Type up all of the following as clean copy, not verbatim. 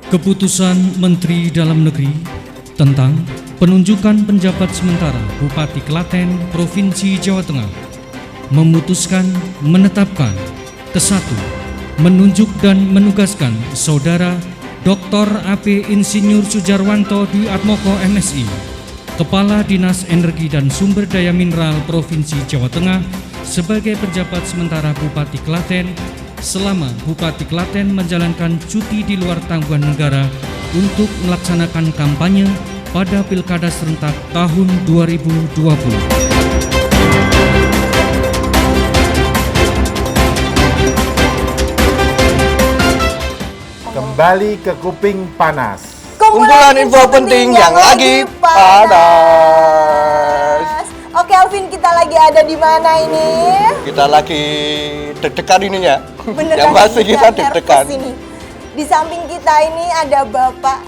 Keputusan Menteri Dalam Negeri tentang penunjukan penjabat sementara Bupati Klaten Provinsi Jawa Tengah memutuskan menetapkan ke-1 menunjuk dan menugaskan Saudara Dr. AP Insinyur Sujarwanto Dwi Atmoko MSI, Kepala Dinas Energi dan Sumber Daya Mineral Provinsi Jawa Tengah sebagai penjabat sementara Bupati Klaten selama Bupati Klaten menjalankan cuti di luar tanggungan negara untuk melaksanakan kampanye pada Pilkada serentak tahun 2020. Kembali ke Kuping Panas. Kumpulan info penting yang lagi panas. Oke Alvin, kita lagi ada di mana ini? Kita lagi deg-degan ininya. Beneran Yang pasti kita deg-degan. ini. Di samping kita ini ada Bapak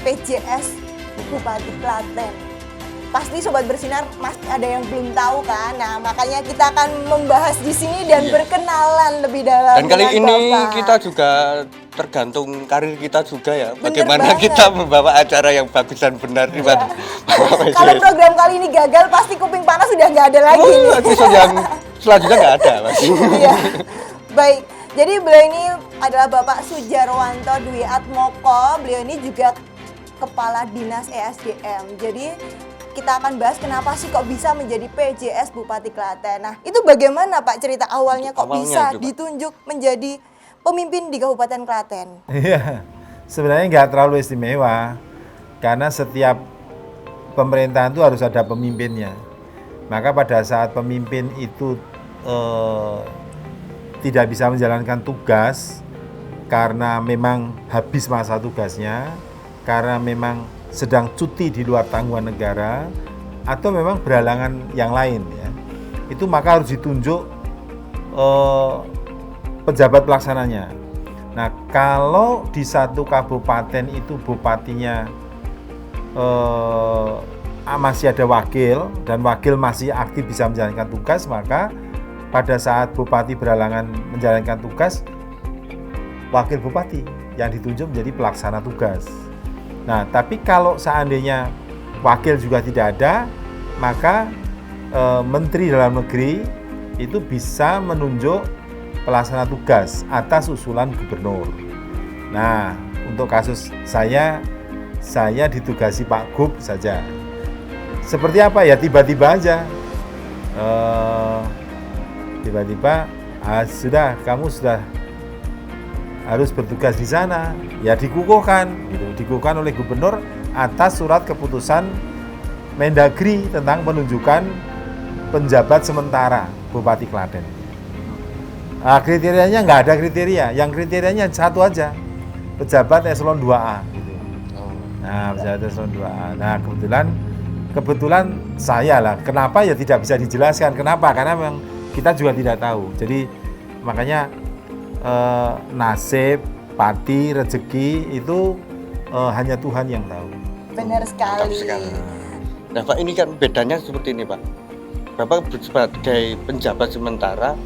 PJS Bupati Klaten. Pasti Sobat Bersinar masih ada yang belum tahu kan? Nah, makanya kita akan membahas di sini dan berkenalan lebih dalam. Dan kali dengan ini Bapak. kita juga tergantung karir kita juga ya. Bener Bagaimana banget. kita membawa acara yang bagus dan benar di Bapak Kalau program kali ini gagal, pasti Kuping Panas sudah nggak ada lagi nih. Episode yang selanjutnya nggak ada Mas. Iya. Baik, jadi beliau ini adalah Bapak Sujarwanto Dwi Atmoko. Beliau ini juga Kepala Dinas ESDM. Jadi kita akan bahas kenapa sih kok bisa menjadi PJS Bupati Klaten. Nah, itu bagaimana Pak cerita awalnya kok bisa ditunjuk menjadi pemimpin di Kabupaten Klaten? Iya, sebenarnya nggak terlalu istimewa karena setiap pemerintahan itu harus ada pemimpinnya. Maka pada saat pemimpin itu tidak bisa menjalankan tugas karena memang habis masa tugasnya, karena memang sedang cuti di luar tanggungan negara atau memang berhalangan yang lain ya, itu maka harus ditunjuk pejabat pelaksananya. Nah, kalau di satu kabupaten itu bupatinya masih ada wakil dan wakil masih aktif bisa menjalankan tugas, maka pada saat bupati berhalangan menjalankan tugas, wakil bupati yang ditunjuk menjadi pelaksana tugas. Nah, tapi kalau seandainya wakil juga tidak ada, maka Menteri Dalam Negeri itu bisa menunjuk pelaksana tugas atas usulan gubernur. Nah, untuk kasus saya ditugasi Pak Gub saja. Seperti apa ya, tiba-tiba aja. Tiba-tiba, kamu sudah harus bertugas di sana, ya dikukuhkan oleh gubernur atas surat keputusan Mendagri tentang penunjukan penjabat sementara Bupati Klaten. Nah, kriterianya nggak ada kriteria, yang kriterianya satu aja, pejabat eselon 2A. Gitu. Nah, pejabat eselon 2A. Nah, kebetulan saya lah. Kenapa ya tidak bisa dijelaskan? Kenapa? Karena memang kita juga tidak tahu. Jadi makanya nasib, pati, rezeki itu hanya Tuhan yang tahu. Benar sekali. Nah Pak, ini kan bedanya seperti ini Pak. Bapak sebagai penjabat sementara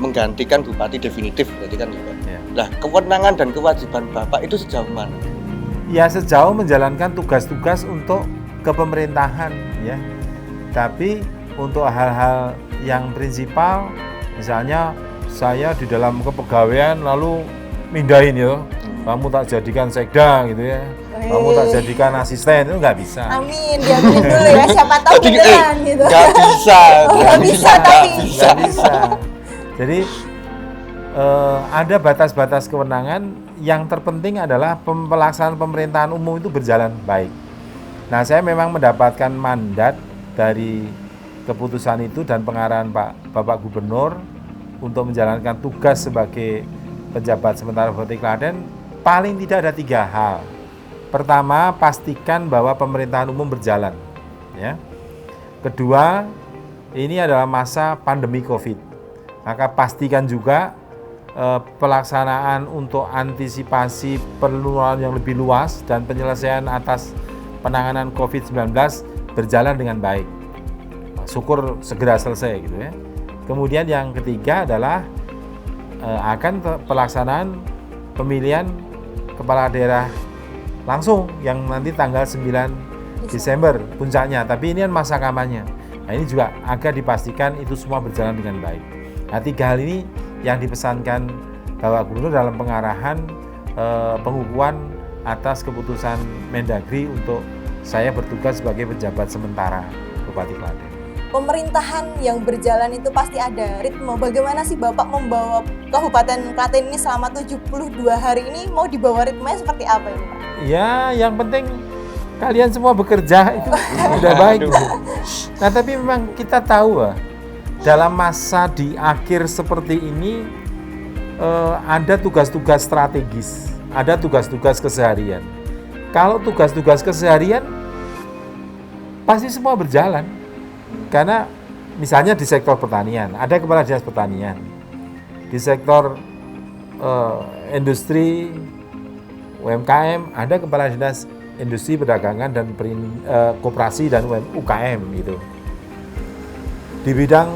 menggantikan bupati definitif, berarti kan ya Pak. Ya. Nah, kewenangan dan kewajiban Bapak itu sejauh mana? Ya, sejauh menjalankan tugas-tugas untuk kepemerintahan ya. Tapi untuk hal-hal yang prinsipal, misalnya saya di dalam kepegawaian lalu mindahin ya, kamu tak jadikan sekda gitu ya, kamu tak jadikan asisten, itu nggak bisa. Amin, diaminin dulu ya, siapa tahu beneran gitu. Nggak bisa. Nggak bisa tapi. Nggak bisa. Jadi ada batas-batas kewenangan. Yang terpenting adalah pelaksanaan pemerintahan umum itu berjalan baik. Nah, saya memang mendapatkan mandat dari keputusan itu dan pengarahan Bapak Gubernur untuk menjalankan tugas sebagai penjabat sementara Bupati Klaten. Paling tidak ada 3 hal. Pertama, pastikan bahwa pemerintahan umum berjalan ya. Kedua, ini adalah masa pandemi Covid, maka pastikan juga pelaksanaan untuk antisipasi penularan yang lebih luas dan penyelesaian atas penanganan COVID-19 berjalan dengan baik. Syukur segera selesai gitu ya. Kemudian yang ketiga adalah akan pelaksanaan pemilihan kepala daerah langsung yang nanti tanggal 9 Desember puncaknya, tapi ini kan masa kampanye. Nah, ini juga agar dipastikan itu semua berjalan dengan baik. Nah, 3 hal ini yang dipesankan Bapak Gubernur dalam pengarahan pengukuhan atas keputusan Mendagri untuk saya bertugas sebagai penjabat sementara Bupati Klaten. Pemerintahan yang berjalan itu pasti ada ritme. Bagaimana sih Bapak membawa Kabupaten Klaten ini selama 72 hari ini, mau dibawa ritmenya seperti apa ini Pak? Ya, yang penting kalian semua bekerja itu sudah baik. Nah, tapi memang kita tahu dalam masa di akhir seperti ini ada tugas-tugas strategis, ada tugas-tugas keseharian. Kalau tugas-tugas keseharian pasti semua berjalan. Karena misalnya di sektor pertanian, ada kepala dinas pertanian. Di sektor industri UMKM, ada kepala dinas industri perdagangan dan koperasi dan UKM gitu. Di bidang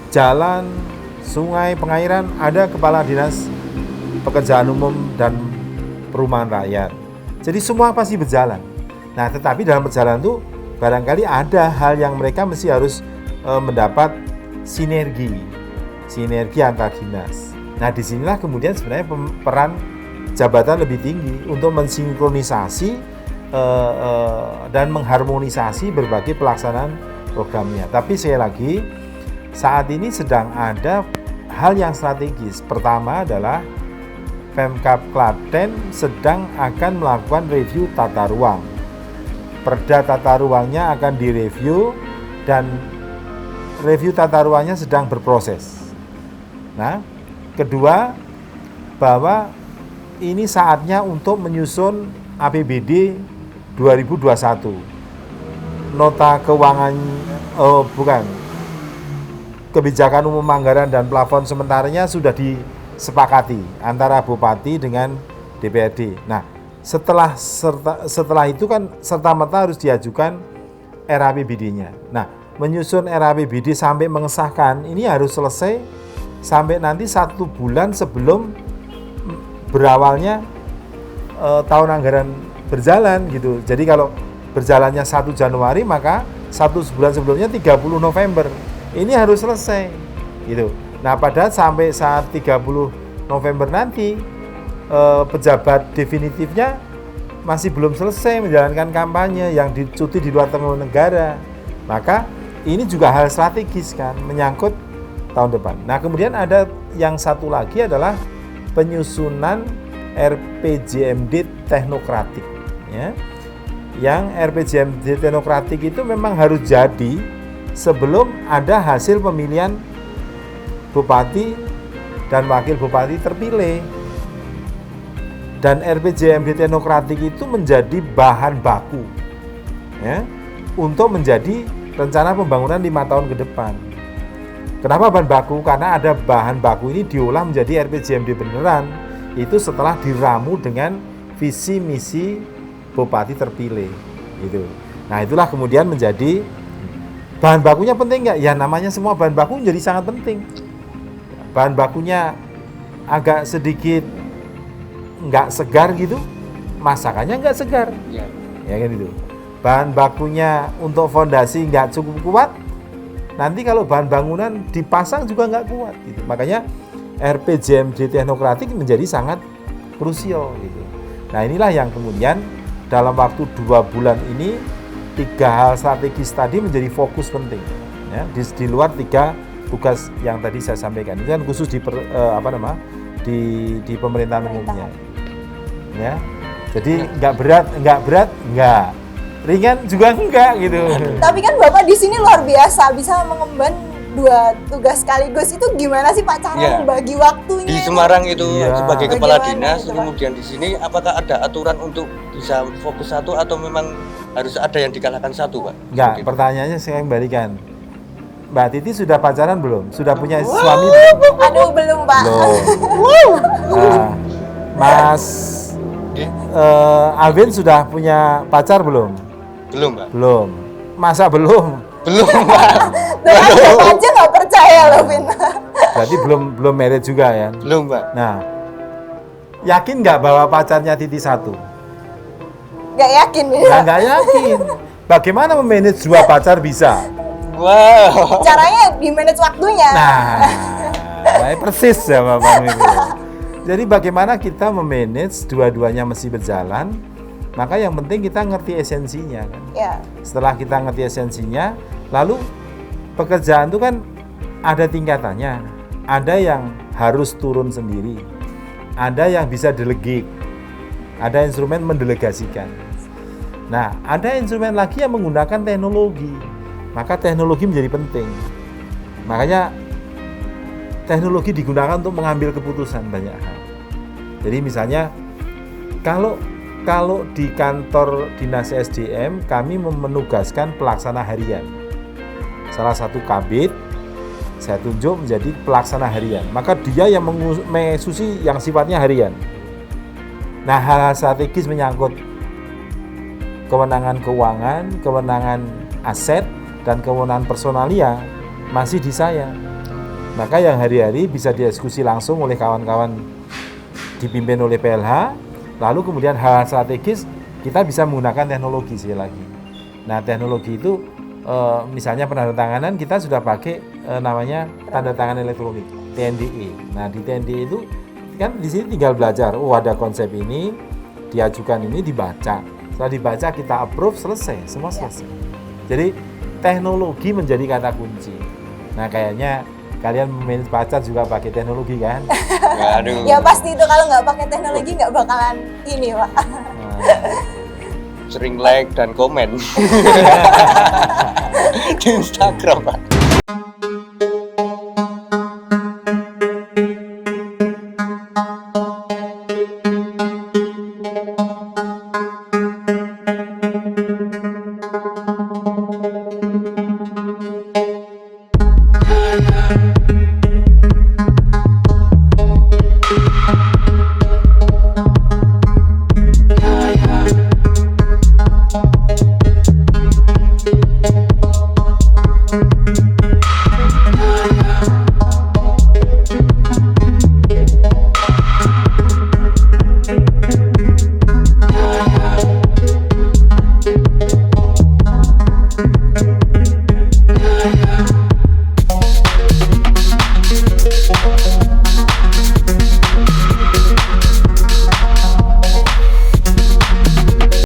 jalan, sungai, pengairan, ada kepala dinas pekerjaan umum dan perumahan rakyat. Jadi semua pasti berjalan. Nah, tetapi dalam perjalanan itu barangkali ada hal yang mereka mesti harus mendapat sinergi antar dinas. Nah, disinilah kemudian sebenarnya peran jabatan lebih tinggi untuk mensinkronisasi dan mengharmonisasi berbagai pelaksanaan programnya. Tapi sekali lagi, saat ini sedang ada hal yang strategis. Pertama adalah Pemkab Klaten sedang akan melakukan review tata ruang. Perda tata ruangnya akan direview dan review tata ruangnya sedang berproses. Nah, kedua, bahwa ini saatnya untuk menyusun APBD 2021. Nota keuangan, kebijakan umum anggaran dan plafon sementaranya sudah disepakati antara Bupati dengan DPRD. Nah, setelah itu kan serta-merta harus diajukan RAPBD-nya. Nah, menyusun RAPBD sampai mengesahkan ini harus selesai sampai nanti 1 bulan sebelum berawalnya tahun anggaran berjalan gitu. Jadi kalau berjalannya 1 Januari maka 1 bulan sebelumnya 30 November. Ini harus selesai gitu. Nah, padahal sampai saat 30 November nanti pejabat definitifnya masih belum selesai menjalankan kampanye yang cuti di luar tanggungan negara. Maka ini juga hal strategis kan, menyangkut tahun depan. Nah, kemudian ada yang satu lagi adalah penyusunan RPJMD teknokratik ya. Yang RPJMD teknokratik itu memang harus jadi sebelum ada hasil pemilihan bupati dan wakil bupati terpilih. Dan RPJMD teknokratik itu menjadi bahan baku ya, untuk menjadi rencana pembangunan 5 tahun ke depan. Kenapa bahan baku? Karena ada bahan baku ini diolah menjadi RPJMD beneran. Itu setelah diramu dengan visi misi bupati terpilih gitu. Nah, itulah kemudian menjadi bahan bakunya penting nggak? Ya, namanya semua bahan baku menjadi sangat penting. Bahan bakunya agak sedikit nggak segar gitu, masakannya nggak segar, ya kan itu. Bahan bakunya untuk fondasi nggak cukup kuat, nanti kalau bahan bangunan dipasang juga nggak kuat gitu. Makanya RPJMD teknokratik menjadi sangat krusial gitu. Nah, inilah yang kemudian dalam waktu 2 bulan ini 3 hal strategis tadi menjadi fokus penting ya, di luar 3 tugas yang tadi saya sampaikan. Itu kan khusus di pemerintahan umumnya ya. Jadi nggak berat, ringan juga enggak gitu. Tapi kan Bapak di sini luar biasa bisa mengemban 2 tugas sekaligus. Itu gimana sih Pak cara membagi waktunya? Di Semarang itu sebagai kepala dinas, itu, kemudian di sini apakah ada aturan untuk bisa fokus satu atau memang harus ada yang dikalahkan satu, Pak? Enggak, pertanyaannya saya kembalikan. Mbak Titi sudah pacaran belum? Sudah punya suami belum? Aduh, belum Pak. Belum. Nah, Mas Alvin sudah punya pacar belum? Belum, Pak. Belum. Masa belum? Belum, Pak. Bapak aja nggak percaya loh, Vin. Berarti belum married juga ya? Belum, Pak. Nah, Yakin nggak bahwa pacarnya titik 1? Nggak yakin ya? Nah, nggak yakin. Bagaimana memanage 2 pacar bisa? Wow. Caranya di manage waktunya. Nah, persis jawaban itu. Jadi bagaimana kita memanage dua-duanya mesti berjalan, maka yang penting kita ngerti esensinya kan. Ya. Setelah kita ngerti esensinya, lalu pekerjaan itu kan ada tingkatannya. Ada yang harus turun sendiri, ada yang bisa delegate, ada instrumen mendelegasikan. Nah, ada instrumen lagi yang menggunakan teknologi, maka teknologi menjadi penting. Makanya teknologi digunakan untuk mengambil keputusan banyak hal. Jadi misalnya kalau di kantor dinas SDM kami menugaskan pelaksana harian. Salah satu kabid saya tunjuk menjadi pelaksana harian. Maka dia yang mengeksekusi yang sifatnya harian. Nah, hal-hal strategis menyangkut kewenangan keuangan, kewenangan aset, dan kewenangan personalia masih di saya. Maka yang hari-hari bisa dieksekusi langsung oleh kawan-kawan dipimpin oleh PLH. Lalu kemudian hal-hal strategis kita bisa menggunakan teknologi sekali lagi. Nah, teknologi itu misalnya penandatanganan kita sudah pakai namanya tanda tangan elektronik TNDE. Nah, di TNDE itu kan di sini tinggal belajar. Oh, ada konsep ini, diajukan ini, dibaca. Setelah dibaca kita approve, selesai, semua selesai. Jadi teknologi menjadi kata kunci. Nah, kayaknya kalian memanage pacar juga pakai teknologi kan? Aduh. Ya pasti itu, kalau nggak pakai teknologi nggak bakalan ini, Pak. Sering like dan komen di Instagram, Pak.